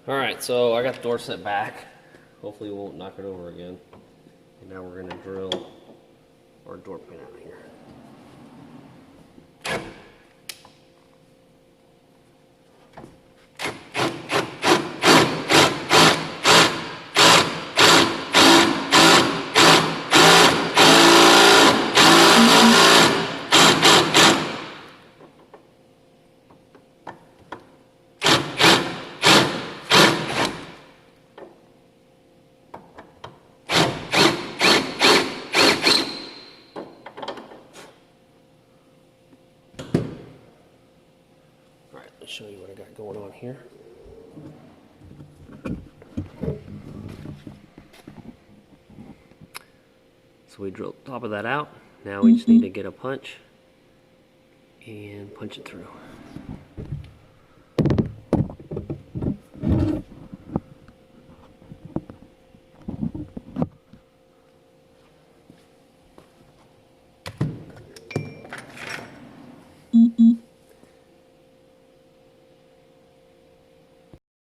Alright, so I got the door set back. Hopefully we won't knock it over again. And now we're going to drill our door pin out here. Let's show you what I got going on here. So we drilled the top of that out. Now we just need to get a punch and punch it through.